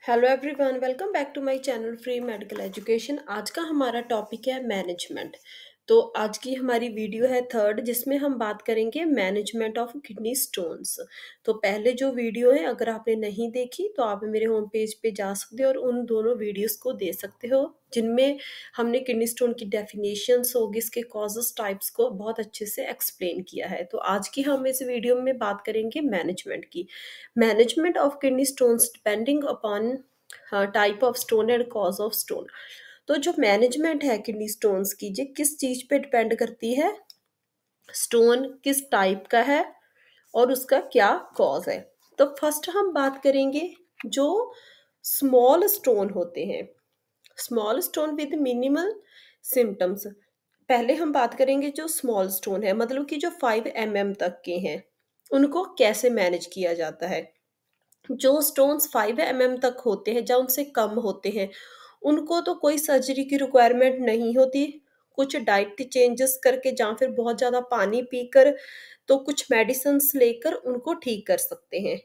Hello everyone, welcome back to my channel free medical education. आज का हमारा topic है मैनेजमेंट। तो आज की हमारी वीडियो है थर्ड, जिसमें हम बात करेंगे मैनेजमेंट ऑफ किडनी स्टोन्स। तो पहले जो वीडियो है, अगर आपने नहीं देखी तो आप मेरे होम पेज पे जा सकते हो और उन दोनों वीडियोस को दे सकते हो, जिनमें हमने किडनी स्टोन की डेफिनेशंस होगी, इसके कॉजेस टाइप्स को बहुत अच्छे से एक्सप्लेन किया है। तो आज की हम इस वीडियो में बात करेंगे मैनेजमेंट की। Management of kidney stones depending upon type of stone and cause of stone. तो जो मैनेजमेंट है किडनी स्टोन्स की, ये किस चीज पे डिपेंड करती है? स्टोन किस टाइप का है और उसका क्या कॉज है। तो फर्स्ट हम बात करेंगे जो स्मॉल स्टोन होते हैं, small stone with minimal symptoms. पहले हम बात करेंगे जो स्मॉल स्टोन है, मतलब कि जो 5 mm तक के हैं, उनको कैसे मैनेज किया जाता है। जो स्टोन्स 5 mm तक होते हैं, या उनसे कम होते हैं, उनको तो कोई सर्जरी की रिक्वायरमेंट नहीं होती। कुछ डाइट चेंजेस करके या फिर बहुत ज़्यादा पानी पीकर, तो कुछ मेडिसिन्स लेकर उनको ठीक कर सकते हैं।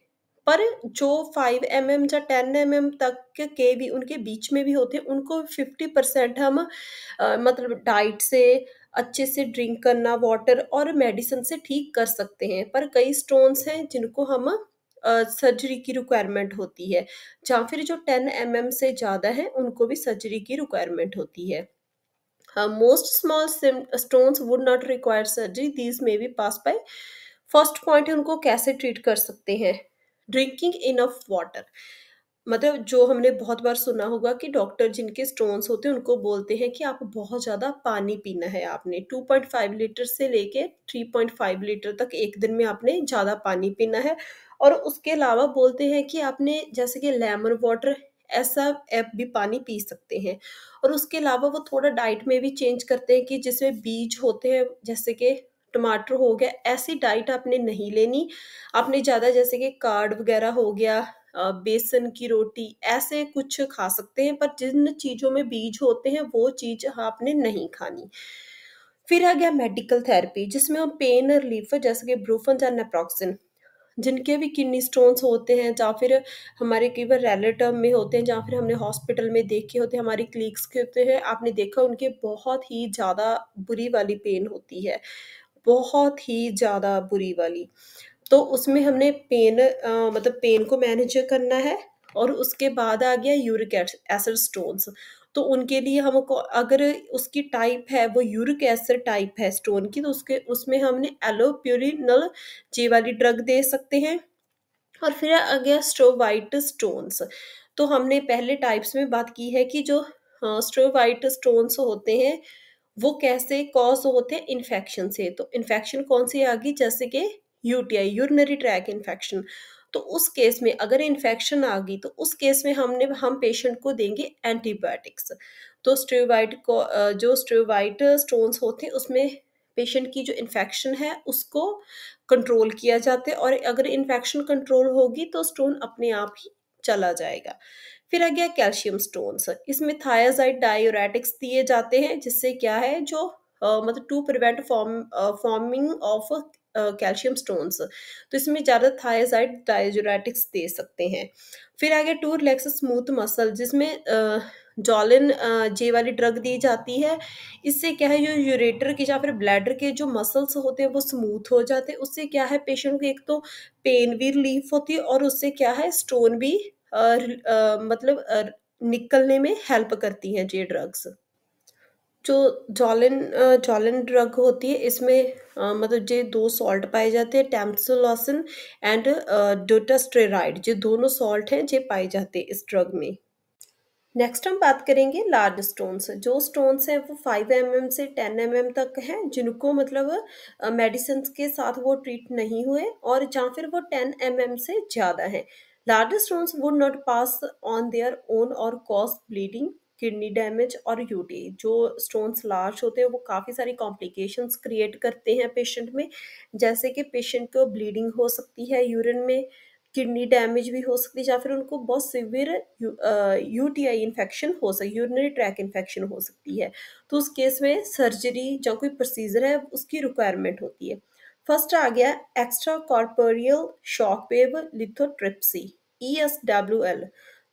पर जो 5 mm या 10 mm तक के भी उनके बीच में भी होते हैं, उनको 50% हम मतलब डाइट से, अच्छे से ड्रिंक करना वाटर और मेडिसिन से ठीक कर सकते हैं। पर कई स्टोन्स हैं जिनको हम सर्जरी की रिक्वायरमेंट होती है, या फिर जो 10 mm से ज़्यादा है उनको भी सर्जरी की रिक्वायरमेंट होती है। Most small stones would not require surgery, these may be pass by. First point है, उनको कैसे ट्रीट कर सकते हैं? Drinking enough water. मतलब जो हमने बहुत बार सुना होगा कि डॉक्टर जिनके स्टोन्स होते हैं उनको बोलते हैं कि आप बहुत ज़्यादा पानी पीना है, आपने 2.5 लीटर से लेके 3.5 लीटर तक एक दिन में आपने ज़्यादा पानी पीना है। और उसके अलावा बोलते हैं कि आपने जैसे कि लेमन वाटर, ऐसा ऐप भी पानी पी सकते हैं। और उसके अलावा वो थोड़ा डाइट में भी चेंज करते हैं कि जिसमें बीज होते हैं, जैसे कि टमाटर हो गया, ऐसी डाइट आपने नहीं लेनी। आपने ज़्यादा जैसे कि कार्ड वगैरह हो गया, बेसन की रोटी, ऐसे कुछ खा सकते हैं, पर जिन चीज़ों में बीज होते हैं वो चीज़ आपने नहीं खानी। फिर आ गया मेडिकल थेरेपी, जिसमें हम पेन रिलीफ जैसे कि ब्रूफन या नेप्रोक्सिन, जिनके भी किडनी स्टोन्स होते हैं, या फिर हमारे कई बार रिलेटिव में होते हैं, या फिर हमने हॉस्पिटल में देखे होते हैं, हमारी क्लीग्स के होते हैं, आपने देखा उनके बहुत ही ज़्यादा बुरी वाली पेन होती है, बहुत ही ज़्यादा बुरी वाली। तो उसमें हमने पेन मतलब पेन को मैनेज करना है। और उसके बाद आ गया यूरिक एसिड स्टोन्स। तो उनके लिए हमको, अगर उसकी टाइप है वो यूरिक एसिड टाइप है स्टोन की, तो उसके उसमें हमने एलोप्यूरिनल जे वाली ड्रग दे सकते हैं। और फिर आ गया स्ट्रोवाइट स्टोन्स। तो हमने पहले टाइप्स में बात की है कि जो स्ट्रोवाइट स्टोन्स होते हैं वो कैसे कॉज होते हैं? इन्फेक्शन से। तो इन्फेक्शन कौन सी आ गई? जैसे कि यूटीआई, यूरिनरी ट्रैक इन्फेक्शन। तो उस केस में अगर इन्फेक्शन आ गई, तो उस केस में हम पेशेंट को देंगे एंटीबायोटिक्स। तो स्टेरॉइड को जो स्टेरॉइड स्टोन्स होते हैं उसमें पेशेंट की जो इन्फेक्शन है उसको कंट्रोल किया जाता है, और अगर इन्फेक्शन कंट्रोल होगी तो स्टोन अपने आप ही चला जाएगा। फिर आ गया कैल्शियम स्टोन्स। इसमें थायाजाइड डायूरेटिक्स दिए जाते हैं, जिससे क्या है, जो मतलब to prevent forming of calcium stones. तो इसमें ज़्यादा थायाजाइड डायूरेटिक्स दे सकते हैं। फिर आ गया टू रिलैक्स स्मूथ मसल, जिसमें जॉलिन जे वाली ड्रग दी जाती है। इससे क्या है, जो यूरेटर के या फिर ब्लैडर के जो मसल्स होते हैं वो स्मूथ हो जाते हैं। उससे क्या है, पेशेंट को एक तो पेन भी रिलीफ होती है, और उससे क्या है, स्टोन भी मतलब निकलने में हेल्प करती हैं ये ड्रग्स। जो जॉलिन ड्रग होती है, इसमें मतलब ये 2 सॉल्ट पाए जाते हैं, टैमसोलॉसिन एंड डोटास्टेरॉइड। ये दोनों सॉल्ट हैं, ये पाए जाते हैं इस ड्रग में। नेक्स्ट हम बात करेंगे लार्ज स्टोन्स। जो स्टोन्स हैं वो 5 mm से 10 mm तक हैं, जिनको मतलब मेडिसिन के साथ वो ट्रीट नहीं हुए, और या फिर वो 10 mm से ज़्यादा हैं। Large stones would not pass on their own और कॉज ब्लीडिंग, किडनी डैमेज और यूटी। जो स्टोन्स लार्ज होते हैं वो काफ़ी सारी कॉम्प्लिकेशंस क्रिएट करते हैं पेशेंट में, जैसे कि पेशेंट को ब्लीडिंग हो सकती है यूरिन में, किडनी डैमेज भी हो सकती है, या फिर उनको बहुत सिवियर यूटीआई इन्फेक्शन हो सकती, यूरिनरी ट्रैक इन्फेक्शन हो सकती है। तो उस केस में सर्जरी या कोई प्रोसीजर है उसकी रिक्वायरमेंट होती है। फर्स्ट आ गया extra corporeal shock wave lithotripsy, ESWL।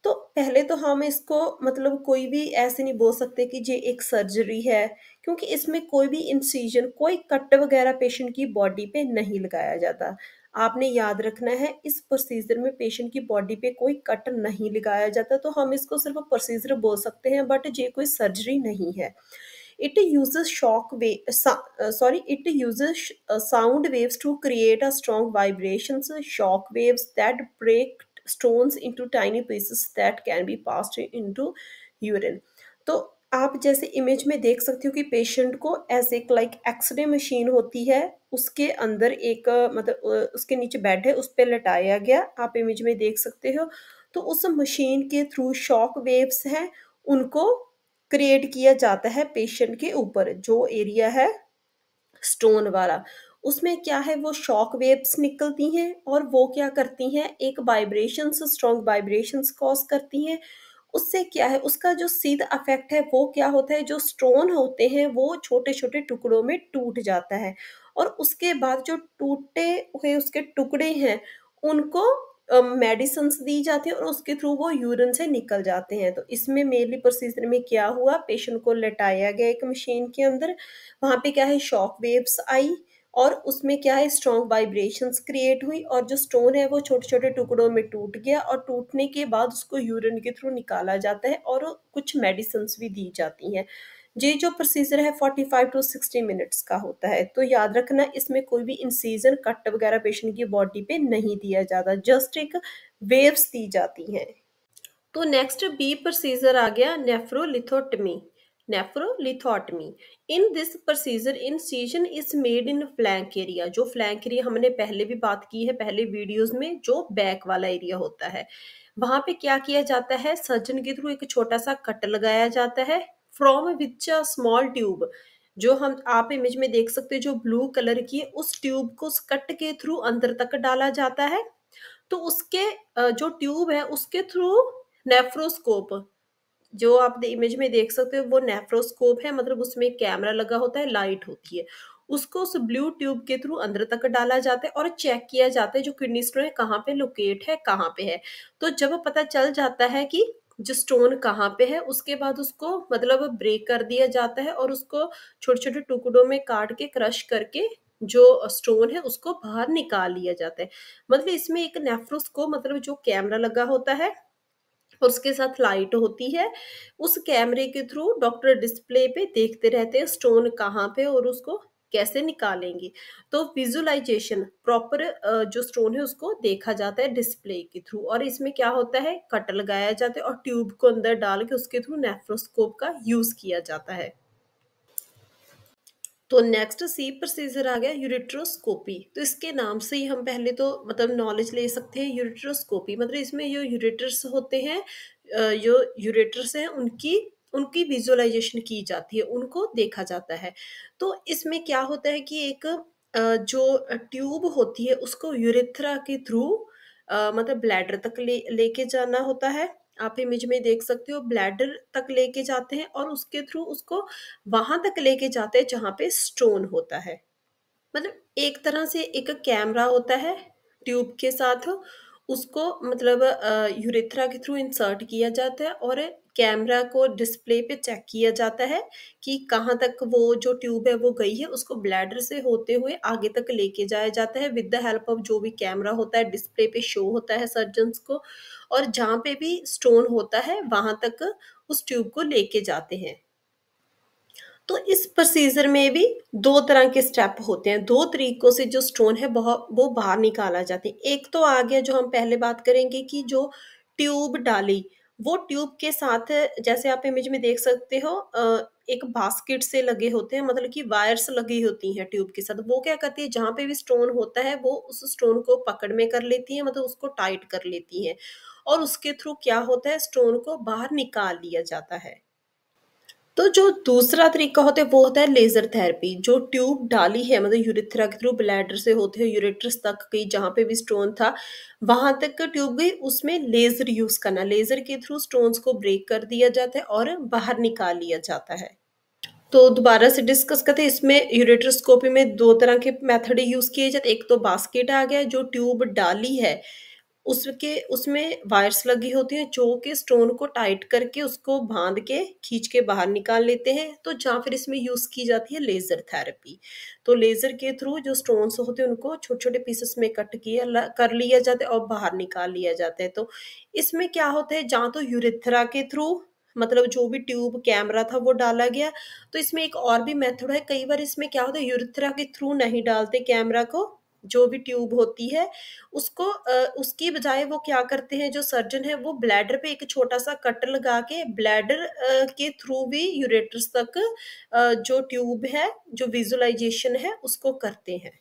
तो पहले तो हम इसको मतलब कोई भी ऐसे नहीं बोल सकते कि ये एक सर्जरी है, क्योंकि इसमें कोई भी इंसिजन, कोई कट वगैरह पेशेंट की बॉडी पे नहीं लगाया जाता। आपने याद रखना है, इस प्रोसीजर में पेशेंट की बॉडी पे कोई कट नहीं लगाया जाता, तो हम इसको सिर्फ प्रोसीजर बोल सकते हैं, बट ये कोई सर्जरी नहीं है। It uses it uses sound waves to create a strong vibrations, shock waves that break stones into tiny pieces that can be passed into urine. तो आप जैसे इमेज में देख सकते हो कि पेशेंट को ऐसे एक लाइक एक्सरे मशीन होती है, उसके अंदर एक उसके नीचे बेड है, उस पे लेटाया गया, आप इमेज में देख सकते हो। तो उस मशीन के थ्रू शॉक वेव्स हैं, उनको क्रिएट किया जाता है पेशेंट के ऊपर, जो एरिया है स्टोन वाला, उसमें क्या है, वो शॉक वेव्स निकलती हैं और वो क्या करती हैं, एक वाइब्रेशंस, स्ट्रॉन्ग वाइब्रेशंस कॉज करती हैं। उससे क्या है, उसका जो सीधा इफेक्ट है वो क्या होता है, जो स्टोन होते हैं वो छोटे छोटे टुकड़ों में टूट जाता है, और उसके बाद जो टूटे हुए उसके टुकड़े हैं, उनको मेडिसिन्स दी जाती है और उसके थ्रू वो यूरिन से निकल जाते हैं। तो इसमें मेनली प्रोसीजर में क्या हुआ, पेशेंट को लेटाया गया एक मशीन के अंदर, वहाँ पे क्या है, शॉक वेव्स आई और उसमें क्या है, स्ट्रॉन्ग वाइब्रेशंस क्रिएट हुई और जो स्टोन है वो छोटे-छोटे टुकड़ों में टूट गया, और टूटने के बाद उसको यूरिन के थ्रू निकाला जाता है और कुछ मेडिसिन्स भी दी जाती हैं। ये जो प्रोसीजर है 45 टू 60 मिनट्स का होता है। तो याद रखना, इसमें कोई भी इंसिजन, कट वगैरह पेशेंट की बॉडी पे नहीं दिया जाता, जस्ट एक वेव्स दी जाती हैं। तो नेक्स्ट बी प्रोसीजर आ गया nephrolithotomy. Nephrolithotomy, in this procedure incision is made in flank area. जो फ्लैंक एरिया हमने पहले भी बात की है पहले वीडियोस में, जो बैक वाला एरिया होता है, वहां पे क्या किया जाता है, सर्जन के थ्रू एक छोटा सा कट लगाया जाता है from which a small tube, जो हम आप इमेज में देख सकते हो, जो ब्लू कलर की है, उस ट्यूब को उस कट के थ्रू अंदर तक डाला जाता है। तो उसके जो ट्यूब है उसके थ्रू नेफ्रोस्कोप, जो आप इमेज में देख सकते हो, वो नेफ्रोस्कोप है, मतलब उसमें एक कैमरा लगा होता है, लाइट होती है, उसको उस ब्लू ट्यूब के थ्रू अंदर तक डाला जाता है और चेक किया जाता है जो किडनी स्टोन है कहाँ पे लोकेट है, कहाँ पे है। तो जब पता चल जाता है कि जो स्टोन कहाँ पे है, उसके बाद उसको मतलब ब्रेक कर दिया जाता है और उसको छोटे छोटे टुकड़ों में काट के क्रश करके जो स्टोन है उसको बाहर निकाल लिया जाता है। मतलब इसमें एक नेफ्रोस्कोप, मतलब जो कैमरा लगा होता है और उसके साथ लाइट होती है, उस कैमरे के थ्रू डॉक्टर डिस्प्ले पे देखते रहते हैं स्टोन कहाँ पे और उसको कैसे निकालेंगे। तो विजुअलाइजेशन प्रॉपर जो स्टोन है उसको देखा जाता है डिस्प्ले के थ्रू, और इसमें क्या होता है, कट लगाया जाता है और ट्यूब को अंदर डाल के उसके थ्रू नेफ्रोस्कोप का यूज किया जाता है। तो नेक्स्ट सी प्रोसीजर आ गया यूरेट्रोस्कोपी। तो इसके नाम से ही हम पहले तो मतलब नॉलेज ले सकते हैं, यूरेट्रोस्कोपी मतलब इसमें जो यूरेटर्स होते हैं, जो यूरेटर्स हैं उनकी उनकी विजुअलाइजेशन की जाती है, उनको देखा जाता है। तो इसमें क्या होता है कि एक जो ट्यूब होती है उसको यूरेथ्रा के थ्रू मतलब ब्लैडर तक लेके जाना होता है। आप इमेज में देख सकते हो, ब्लैडर तक लेके जाते हैं और उसके थ्रू उसको वहां तक लेके जाते हैं जहाँ पे स्टोन होता है। मतलब एक तरह से एक कैमरा होता है ट्यूब के साथ, उसको मतलब यूरेथ्रा के थ्रू इंसर्ट किया जाता है और कैमरा को डिस्प्ले पे चेक किया जाता है कि कहाँ तक वो जो ट्यूब है वो गई है, उसको ब्लैडर से होते हुए आगे तक लेके जाया जाता है विद द हेल्प ऑफ जो भी कैमरा होता है, डिस्प्ले पे शो होता है सर्जन्स को, और जहाँ पे भी स्टोन होता है वहां तक उस ट्यूब को लेके जाते हैं। तो इस प्रोसीजर में भी 2 तरह के स्टेप होते हैं, 2 तरीकों से जो स्टोन है वो बाहर निकाला जाता है। एक तो आ गया जो हम पहले बात करेंगे कि जो ट्यूब डाली, वो ट्यूब के साथ जैसे आप इमेज में देख सकते हो एक बास्केट से लगे होते हैं, मतलब कि वायर्स लगी होती हैं ट्यूब के साथ। वो क्या करती है, जहाँ पे भी स्टोन होता है वो उस स्टोन को पकड़ में कर लेती हैं, मतलब उसको टाइट कर लेती हैं और उसके थ्रू क्या होता है, स्टोन को बाहर निकाल लिया जाता है। तो जो दूसरा तरीका होता है वो होता है लेज़र थेरेपी। जो ट्यूब डाली है मतलब यूरेथ्रा के थ्रू ब्लैडर से होते हुए यूरेटर्स तक गई, जहाँ पे भी स्टोन था, वहाँ तक ट्यूब गई, उसमें लेज़र यूज़ करना। लेज़र के थ्रू स्टोन्स को ब्रेक कर दिया जाता है और बाहर निकाल लिया जाता है। तो दोबारा से डिस्कस करते हैं, इसमें यूरेट्रोस्कोपी में 2 तरह के मेथड यूज़ किए जाते हैं। एक तो बास्केट आ गया, जो ट्यूब डाली है उसके उसमें वायर्स लगी होती हैं जो कि स्टोन को टाइट करके उसको बाँध के खींच के बाहर निकाल लेते हैं। तो या फिर इसमें यूज़ की जाती है लेज़र थेरेपी। तो लेज़र के थ्रू जो स्टोन्स होते हैं उनको छोटे-छोटे पीसेस में कट किया ल कर लिया जाता है और बाहर निकाल लिया जाता है। तो इसमें क्या होता है, जहाँ तो यूरेथ्रा के थ्रू मतलब जो भी ट्यूब कैमरा था वो डाला गया। तो इसमें एक और भी मेथड है, कई बार इसमें क्या होता है यूरेथ्रा के थ्रू नहीं डालते कैमरा को, जो भी ट्यूब होती है उसको उसकी बजाय वो क्या करते हैं, जो सर्जन है वो ब्लैडर पे एक छोटा-सा कट लगा के ब्लैडर के थ्रू भी यूरेटर्स तक जो ट्यूब है, जो विज़ुअलाइज़ेशन है उसको करते हैं।